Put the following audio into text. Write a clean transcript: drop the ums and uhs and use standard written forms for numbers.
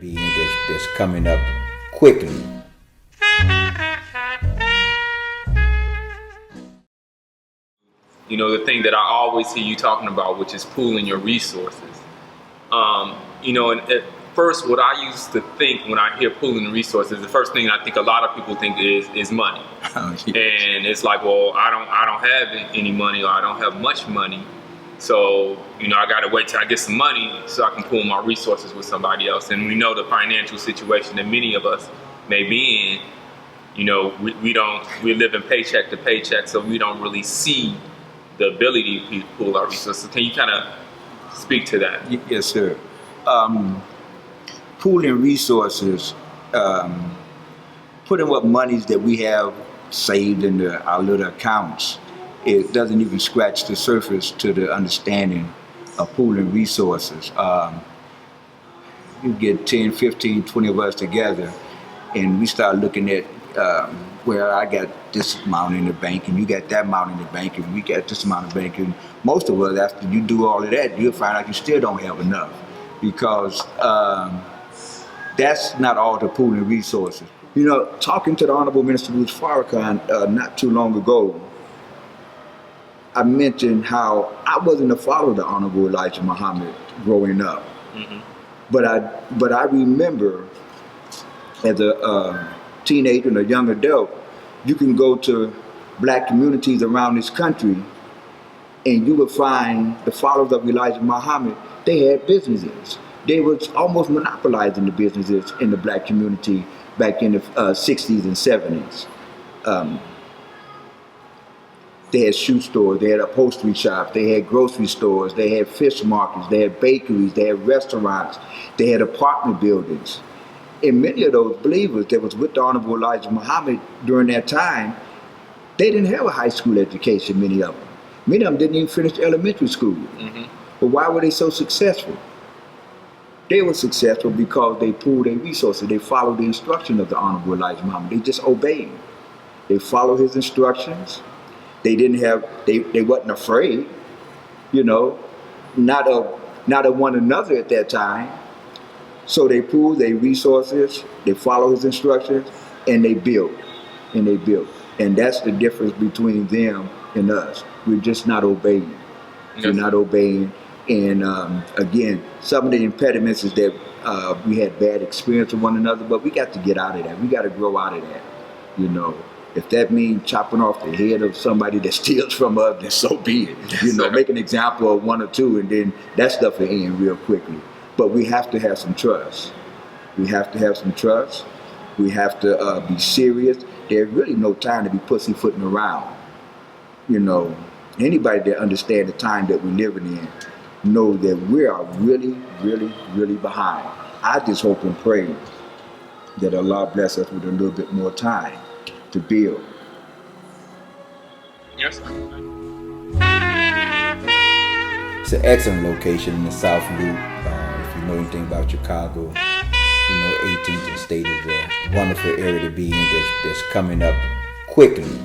being that's coming up quickly. You know, the thing that I always hear you talking about, which is pooling your resources. And at first, what I used to think when I hear pooling resources, the first thing I think a lot of people think is money. Oh, yes. And it's like, well, I don't have any money, or I don't have much money. So, I got to wait till I get some money so I can pool my resources with somebody else. And we know the financial situation that many of us may be in. We live in paycheck to paycheck, so we don't really see the ability to pool our resources. Can you kind of speak to that? Yes, sir. Pooling resources, putting what monies that we have saved in our little accounts, it doesn't even scratch the surface to the understanding of pooling resources. You get 10, 15, 20 of us together, and we start looking at where I got this amount in the bank, and you got that amount in the bank, and we got this amount in the bank. And most of us, after you do all of that, you'll find out you still don't have enough, because that's not all the pooling resources. Talking to the Honorable Minister Louis Farrakhan not too long ago, I mentioned how I wasn't a follower of the Honorable Elijah Muhammad growing up. Mm-hmm. But I remember as a teenager and a young adult, you can go to black communities around this country and you would find the followers of Elijah Muhammad, they had businesses. They was almost monopolizing the businesses in the black community back in the 60s and 70s. They had shoe stores, they had upholstery shops, they had grocery stores, they had fish markets, they had bakeries, they had restaurants, they had apartment buildings. And many of those believers that was with the Honorable Elijah Muhammad during that time, they didn't have a high school education, many of them. Many of them didn't even finish elementary school. Mm-hmm. But why were they so successful? They were successful because they pooled their resources. They followed the instruction of the Honorable Elijah Muhammad. They just obeyed. They followed his instructions. They wasn't afraid, not of one another at that time. So they pooled their resources, they followed his instructions, and they built. And that's the difference between them and us. We're just not obeying. Yes. We're not obeying. And again, some of the impediments is that we had bad experience with one another, but we got to get out of that. We got to grow out of that, If that means chopping off the head of somebody that steals from us, then so be it. Yes, make an example of one or two, and then that stuff will end real quickly. But we have to have some trust. We have to be serious. There's really no time to be pussyfooting around. Anybody that understands the time that we're living in know that we are really, really, really behind. I just hope and pray that Allah bless us with a little bit more time to build. Yes. It's an excellent location in the South Loop. If you know anything about Chicago, 18th and State is a wonderful area to be in that's coming up quickly.